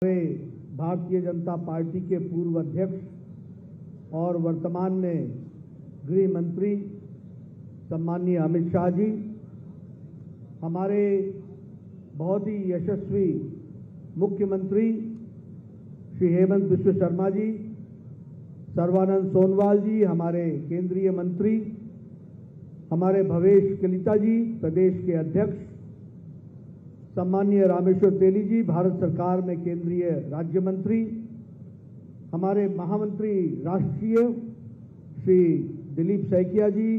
Bharatiya Janata party के पूर्व अध्यक्ष और वर्तमान में गृह मंत्री सम्माननीय अमित शाह जी, हमारे बहुत ही यशस्वी मुख्यमंत्री श्री हेमंत बिस्वा शर्मा जी, सर्बानंद सोनोवाल जी, हमारे केंद्रीय मंत्री, हमारे भवेश कलिता जी, प्रदेश के अध्यक्ष सम्माननीय रामेश्वर तेली जी, भारत सरकार में केंद्रीय राज्य मंत्री, हमारे महामंत्री राष्ट्रीय श्री दिलीप सैकिया जी,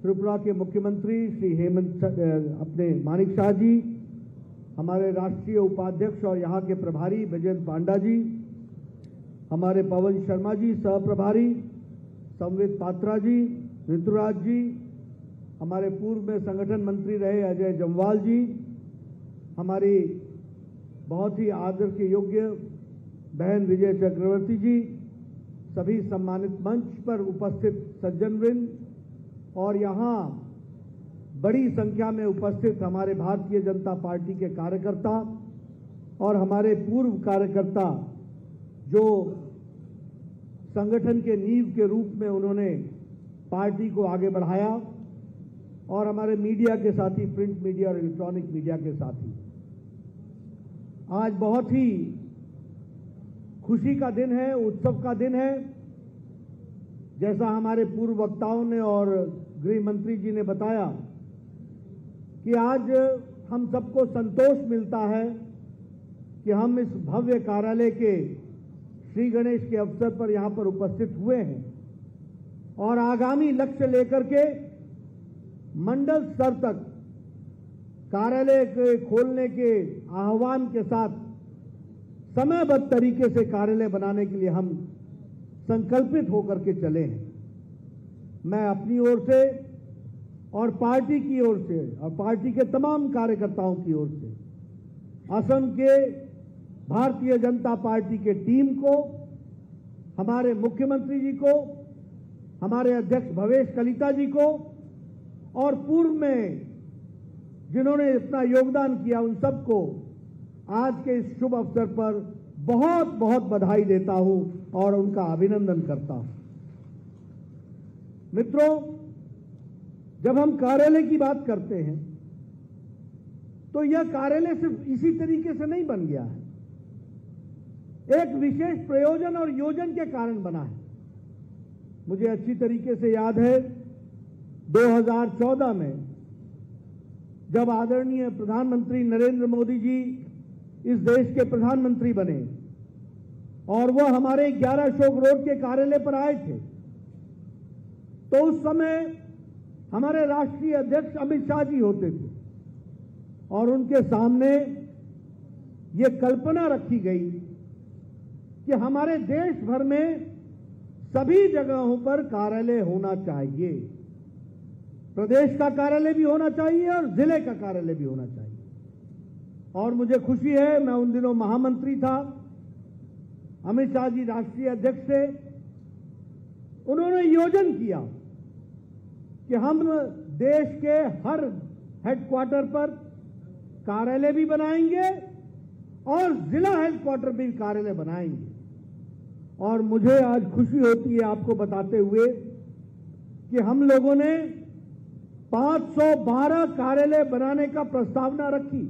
त्रिपुरा के मुख्यमंत्री श्री हेमंत मानिक शाह जी, हमारे राष्ट्रीय उपाध्यक्ष और यहाँ के प्रभारी बैजयंत पांडा जी, हमारे पवन शर्मा जी सह प्रभारी, संवित पात्रा जी, ऋतुराज जी, हमारे पूर्व में संगठन मंत्री रहे अजय जम्वाल जी, हमारी बहुत ही आदर के योग्य बहन विजय चक्रवर्ती जी, सभी सम्मानित मंच पर उपस्थित सज्जनवृंद और यहाँ बड़ी संख्या में उपस्थित हमारे भारतीय जनता पार्टी के कार्यकर्ता और हमारे पूर्व कार्यकर्ता जो संगठन के नींव के रूप में उन्होंने पार्टी को आगे बढ़ाया, और हमारे मीडिया के साथी, प्रिंट मीडिया और इलेक्ट्रॉनिक मीडिया के साथी, आज बहुत ही खुशी का दिन है, उत्सव का दिन है। जैसा हमारे पूर्व वक्ताओं ने और गृह मंत्री जी ने बताया कि आज हम सबको संतोष मिलता है कि हम इस भव्य कार्यालय के श्री गणेश के अवसर पर यहां पर उपस्थित हुए हैं और आगामी लक्ष्य लेकर के मंडल स्तर तक कार्यालय के खोलने के आह्वान के साथ समयबद्ध तरीके से कार्यालय बनाने के लिए हम संकल्पित होकर के चले हैं। मैं अपनी ओर से और पार्टी की ओर से और पार्टी के तमाम कार्यकर्ताओं की ओर से असम के भारतीय जनता पार्टी के टीम को, हमारे मुख्यमंत्री जी को, हमारे अध्यक्ष भवेश कलिता जी को और पूर्व में जिन्होंने अपना योगदान किया उन सबको आज के इस शुभ अवसर पर बहुत बहुत बधाई देता हूं और उनका अभिनंदन करता हूं। मित्रों, जब हम कार्यालय की बात करते हैं तो यह कार्यालय सिर्फ इसी तरीके से नहीं बन गया है, एक विशेष प्रयोजन और योजन के कारण बना है। मुझे अच्छी तरीके से याद है 2014 में जब आदरणीय प्रधानमंत्री नरेंद्र मोदी जी इस देश के प्रधानमंत्री बने और वह हमारे 11 अशोक रोड के कार्यालय पर आए थे, तो उस समय हमारे राष्ट्रीय अध्यक्ष अमित शाह जी होते थे और उनके सामने ये कल्पना रखी गई कि हमारे देश भर में सभी जगहों पर कार्यालय होना चाहिए, प्रदेश का कार्यालय भी होना चाहिए और जिले का कार्यालय भी होना चाहिए। और मुझे खुशी है, मैं उन दिनों महामंत्री था, अमित शाह जी राष्ट्रीय अध्यक्ष थे, उन्होंने योजन किया कि हम देश के हर हेडक्वार्टर पर कार्यालय भी बनाएंगे और जिला हेडक्वार्टर भी कार्यालय बनाएंगे। और मुझे आज खुशी होती है आपको बताते हुए कि हम लोगों ने 512 कार्यालय बनाने का प्रस्तावना रखी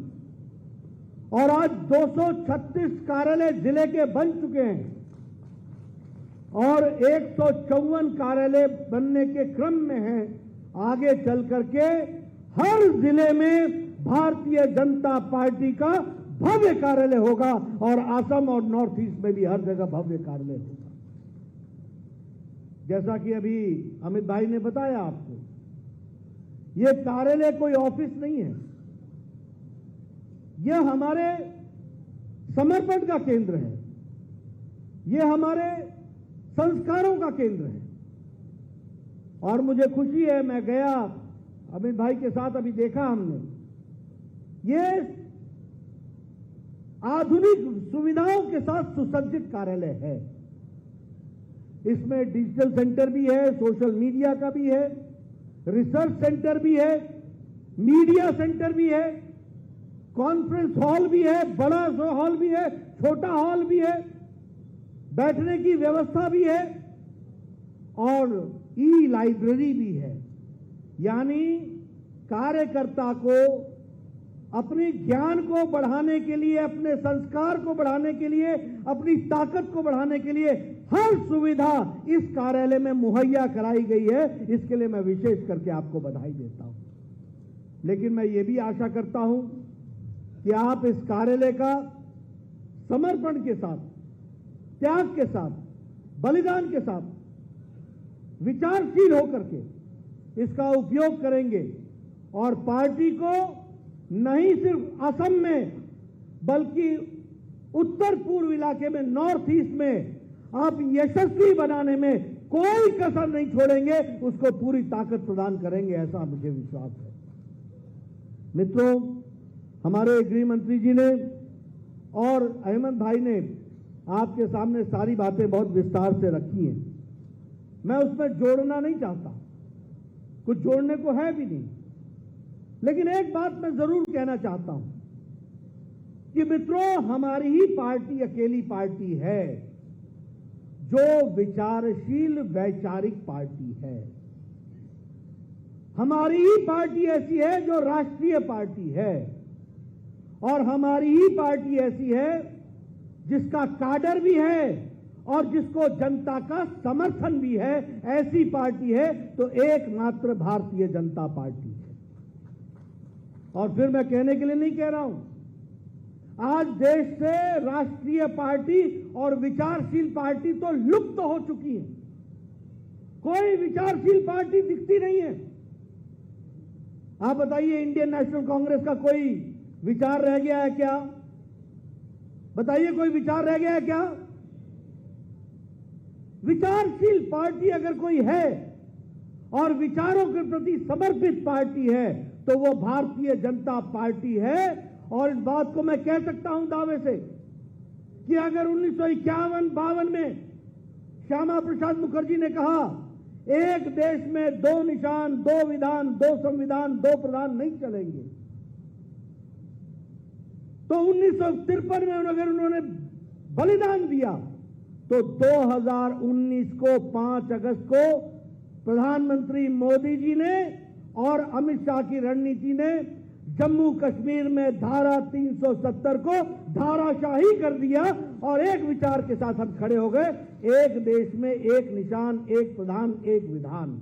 और आज 236 कार्यालय जिले के बन चुके हैं और 154 कार्यालय बनने के क्रम में हैं। आगे चल करके हर जिले में भारतीय जनता पार्टी का भव्य कार्यालय होगा और असम और नॉर्थ ईस्ट में भी हर जगह भव्य कार्यालय होगा। जैसा कि अभी अमित भाई ने बताया आपको, ये कार्यालय कोई ऑफिस नहीं है, यह हमारे समर्पण का केंद्र है, यह हमारे संस्कारों का केंद्र है। और मुझे खुशी है, मैं गया अमित भाई के साथ, अभी देखा हमने, ये आधुनिक सुविधाओं के साथ सुसज्जित कार्यालय है। इसमें डिजिटल सेंटर भी है, सोशल मीडिया का भी है, रिसर्च सेंटर भी है, मीडिया सेंटर भी है, कॉन्फ्रेंस हॉल भी है, बड़ा हॉल भी है, छोटा हॉल भी है, बैठने की व्यवस्था भी है और ई लाइब्रेरी भी है। यानी कार्यकर्ता को अपने ज्ञान को बढ़ाने के लिए, अपने संस्कार को बढ़ाने के लिए, अपनी ताकत को बढ़ाने के लिए हर सुविधा इस कार्यालय में मुहैया कराई गई है। इसके लिए मैं विशेष करके आपको बधाई देता हूं। लेकिन मैं ये भी आशा करता हूं कि आप इस कार्यालय का समर्पण के साथ, त्याग के साथ, बलिदान के साथ, विचारशील होकर के इसका उपयोग करेंगे और पार्टी को नहीं सिर्फ असम में बल्कि उत्तर पूर्व इलाके में, नॉर्थ ईस्ट में आप यशस्वी बनाने में कोई कसर नहीं छोड़ेंगे, उसको पूरी ताकत प्रदान करेंगे, ऐसा मुझे विश्वास है। मित्रों, हमारे गृह मंत्री जी ने और अहमद भाई ने आपके सामने सारी बातें बहुत विस्तार से रखी हैं। मैं उसमें जोड़ना नहीं चाहता, कुछ जोड़ने को है भी नहीं, लेकिन एक बात मैं जरूर कहना चाहता हूं कि मित्रों, हमारी ही पार्टी अकेली पार्टी है जो विचारशील वैचारिक पार्टी है। हमारी ही पार्टी ऐसी है जो राष्ट्रीय पार्टी है और हमारी ही पार्टी ऐसी है जिसका काडर भी है और जिसको जनता का समर्थन भी है। ऐसी पार्टी है तो एकमात्र भारतीय जनता पार्टी है। और फिर मैं कहने के लिए नहीं कह रहा हूं, आज देश से राष्ट्रीय पार्टी और विचारशील पार्टी तो लुप्त हो चुकी है। कोई विचारशील पार्टी दिखती नहीं है। आप बताइए, इंडियन नेशनल कांग्रेस का कोई विचार रह गया है क्या? बताइए, कोई विचार रह गया है क्या? विचारशील पार्टी अगर कोई है और विचारों के प्रति समर्पित पार्टी है तो वो भारतीय जनता पार्टी है। और इस बात को मैं कह सकता हूं दावे से कि अगर 1951-52 में श्यामा प्रसाद मुखर्जी ने कहा एक देश में दो निशान, दो विधान, दो संविधान, दो प्रधान नहीं चलेंगे, तो 1953 में अगर उन्होंने बलिदान दिया तो 2019 को 5 अगस्त को प्रधानमंत्री मोदी जी ने और अमित शाह की रणनीति ने जम्मू कश्मीर में धारा 370 को धाराशाही कर दिया और एक विचार के साथ हम खड़े हो गए, एक देश में एक निशान, एक प्रधान, एक विधान।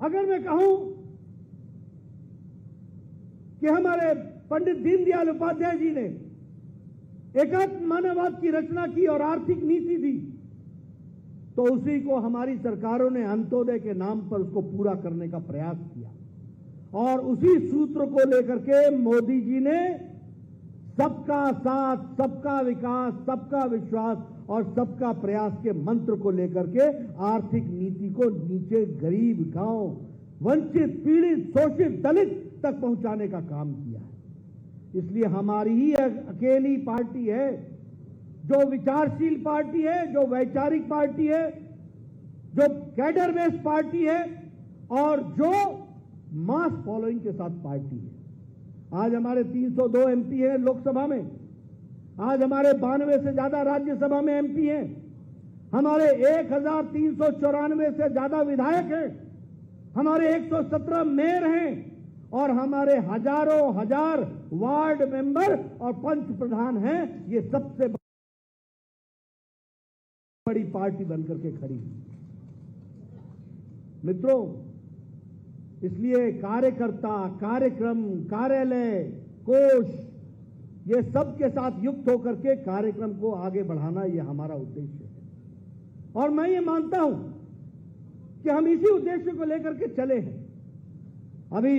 अगर मैं कहूं कि हमारे पंडित दीनदयाल उपाध्याय जी ने एकात्म मानववाद की रचना की और आर्थिक नीति दी, तो उसी को हमारी सरकारों ने अंत्योदय के नाम पर उसको पूरा करने का प्रयास किया और उसी सूत्र को लेकर के मोदी जी ने सबका साथ, सबका विकास, सबका विश्वास और सबका प्रयास के मंत्र को लेकर के आर्थिक नीति को नीचे गरीब, गांव, वंचित, पीड़ित, शोषित, दलित तक पहुंचाने का काम किया है। इसलिए हमारी ही अकेली पार्टी है जो विचारशील पार्टी है, जो वैचारिक पार्टी है, जो कैडर बेस्ड पार्टी है और जो मास फॉलोइंग के साथ पार्टी है। आज हमारे 302 एमपी हैं लोकसभा में, आज हमारे 92 से ज्यादा राज्यसभा में एमपी हैं, हमारे 1394 से ज्यादा विधायक हैं, हमारे 117 मेयर हैं और हमारे हजारों हजार वार्ड मेंबर और पंच प्रधान हैं। ये सबसे बड़ी पार्टी बनकर के खड़ी है। मित्रों, इसलिए कार्यकर्ता, कार्यक्रम, कार्यालय, कोष, ये सब के साथ युक्त होकर के कार्यक्रम को आगे बढ़ाना ये हमारा उद्देश्य है और मैं ये मानता हूं कि हम इसी उद्देश्य को लेकर के चले हैं। अभी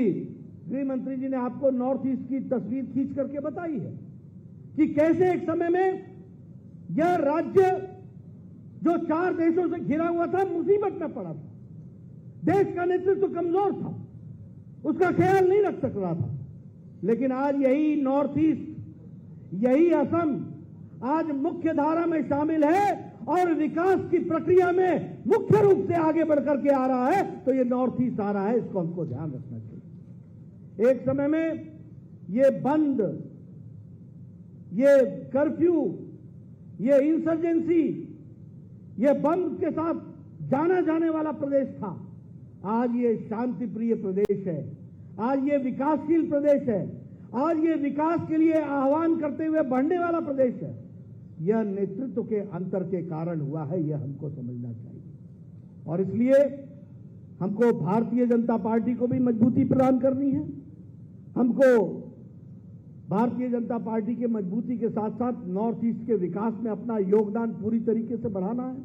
गृह मंत्री जी ने आपको नॉर्थ ईस्ट की तस्वीर खींच करके बताई है कि कैसे एक समय में यह राज्य जो 4 देशों से घिरा हुआ था मुसीबत में पड़ा था। देश का नेतृत्व कमजोर था, उसका ख्याल नहीं रख सक रहा था, लेकिन आज यही नॉर्थ ईस्ट, यही असम आज मुख्य धारा में शामिल है और विकास की प्रक्रिया में मुख्य रूप से आगे बढ़कर के आ रहा है। तो ये नॉर्थ ईस्ट आ रहा है, इसको हमको ध्यान रखना चाहिए। एक समय में ये बंद, ये कर्फ्यू, ये इंसर्जेंसी, ये बंद के साथ जाना जाने वाला प्रदेश था। आज ये शांति प्रिय प्रदेश है, आज ये विकासशील प्रदेश है, आज ये विकास के लिए आह्वान करते हुए बढ़ने वाला प्रदेश है। यह नेतृत्व के अंतर के कारण हुआ है, यह हमको समझना चाहिए। और इसलिए हमको भारतीय जनता पार्टी को भी मजबूती प्रदान करनी है। हमको भारतीय जनता पार्टी के मजबूती के साथ साथ नॉर्थ ईस्ट के विकास में अपना योगदान पूरी तरीके से बढ़ाना है।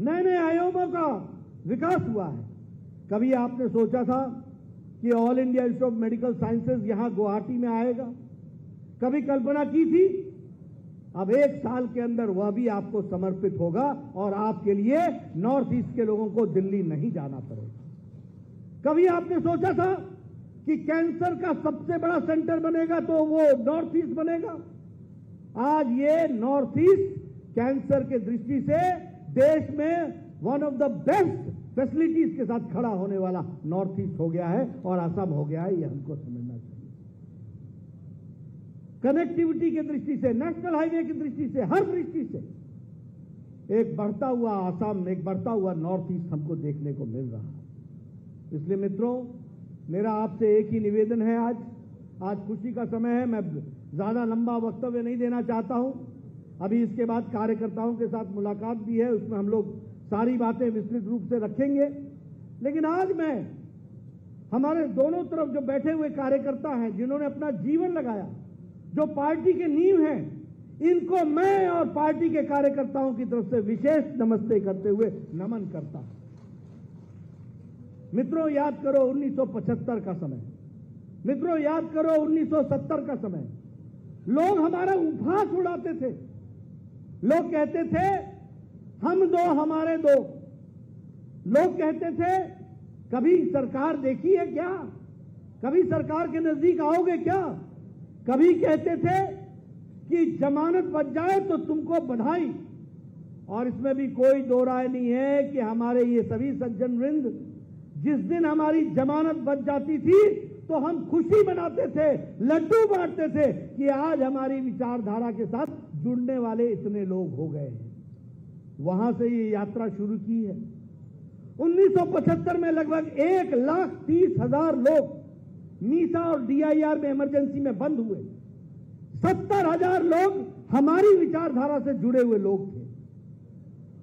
नए नए आयामों का विकास हुआ है। कभी आपने सोचा था कि all India institute of medical sciences यहां गुवाहाटी में आएगा? कभी कल्पना की थी? अब 1 साल के अंदर वह भी आपको समर्पित होगा और आपके लिए नॉर्थ ईस्ट के लोगों को दिल्ली नहीं जाना पड़ेगा। कभी आपने सोचा था कि कैंसर का सबसे बड़ा सेंटर बनेगा तो वो नॉर्थ ईस्ट बनेगा? आज ये नॉर्थ ईस्ट कैंसर के दृष्टि से देश में one of the best facilities के साथ खड़ा होने वाला नॉर्थ ईस्ट हो गया है और असम हो गया है। ये हमको समझना चाहिए। कनेक्टिविटी की दृष्टि से, नेशनल हाईवे की दृष्टि से, हर दृष्टि से एक बढ़ता हुआ असम, एक बढ़ता हुआ नॉर्थ ईस्ट हमको देखने को मिल रहा है। इसलिए मित्रों, मेरा आपसे एक ही निवेदन है। आज खुशी का समय है। मैं ज्यादा लंबा वक्तव्य नहीं देना चाहता हूं। अभी इसके बाद कार्यकर्ताओं के साथ मुलाकात भी है, उसमें हम लोग सारी बातें विस्तृत रूप से रखेंगे। लेकिन आज मैं हमारे दोनों तरफ जो बैठे हुए कार्यकर्ता हैं, जिन्होंने अपना जीवन लगाया, जो पार्टी के नींव हैं, इनको मैं और पार्टी के कार्यकर्ताओं की तरफ से विशेष नमस्ते करते हुए नमन करता हूं। मित्रों, याद करो 1975 का समय, मित्रों याद करो 1970 का समय। लोग हमारा उपहास उड़ाते थे। लोग कहते थे हम दो हमारे दो। लोग कहते थे कभी सरकार देखी है क्या? कभी सरकार के नजदीक आओगे क्या? कभी कहते थे कि जमानत बच जाए तो तुमको बधाई। और इसमें भी कोई दो राय नहीं है कि हमारे ये सभी सज्जन वृंद, जिस दिन हमारी जमानत बच जाती थी तो हम खुशी मनाते थे, लड्डू बांटते थे कि आज हमारी विचारधारा के साथ जुड़ने वाले इतने लोग हो गए हैं। वहां से ये यात्रा शुरू की है। 1975 में लगभग 1,30,000 लोग मीसा और डीआईआर में इमरजेंसी में बंद हुए। 70,000 लोग हमारी विचारधारा से जुड़े हुए लोग थे।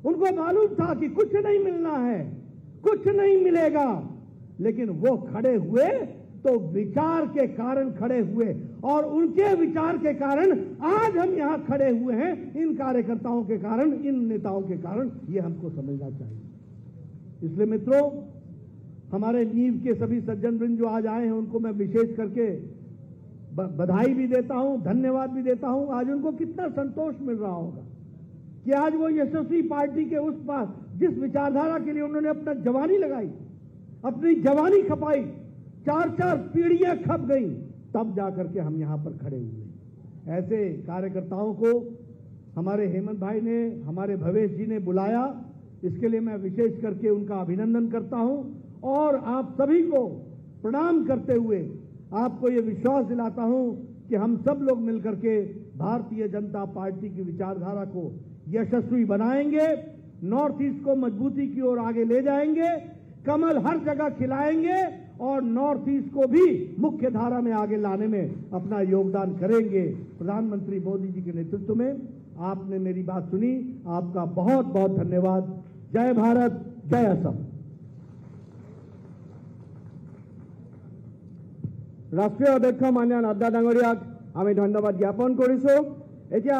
उनको मालूम था कि कुछ नहीं मिलना है, कुछ नहीं मिलेगा, लेकिन वो खड़े हुए तो विचार के कारण खड़े हुए, और उनके विचार के कारण आज हम यहां खड़े हुए हैं। इन कार्यकर्ताओं के कारण, इन नेताओं के कारण, ये हमको समझना चाहिए। इसलिए मित्रों, हमारे नींव के सभी सज्जन वृंद जो आज आए हैं, उनको मैं विशेष करके बधाई भी देता हूं, धन्यवाद भी देता हूं। आज उनको कितना संतोष मिल रहा होगा कि आज वो यशस्वी पार्टी के उस पास, जिस विचारधारा के लिए उन्होंने अपना जवानी लगाई, अपनी जवानी खपाई, 4-4 पीढ़ियां खप गई, तब जाकर के हम यहां पर खड़े हुए। ऐसे कार्यकर्ताओं को हमारे हेमंत भाई ने, हमारे भवेश जी ने बुलाया। इसके लिए मैं विशेष करके उनका अभिनंदन करता हूं और आप सभी को प्रणाम करते हुए आपको ये विश्वास दिलाता हूं कि हम सब लोग मिलकर के भारतीय जनता पार्टी की विचारधारा को यशस्वी बनाएंगे, नॉर्थ ईस्ट को मजबूती की ओर आगे ले जाएंगे, कमल हर जगह खिलाएंगे और नॉर्थ ईस्ट को भी मुख्य धारा में आगे लाने में अपना योगदान करेंगे। प्रधानमंत्री मोदी जी के नेतृत्व में आपने मेरी बात सुनी, आपका बहुत बहुत धन्यवाद। जय भारत, जय असम। राष्ट्रीय अध्यक्ष मान्य नड्डा डांगरियाक आमी धन्यवाद ज्ञापन करिছো। এতিয়া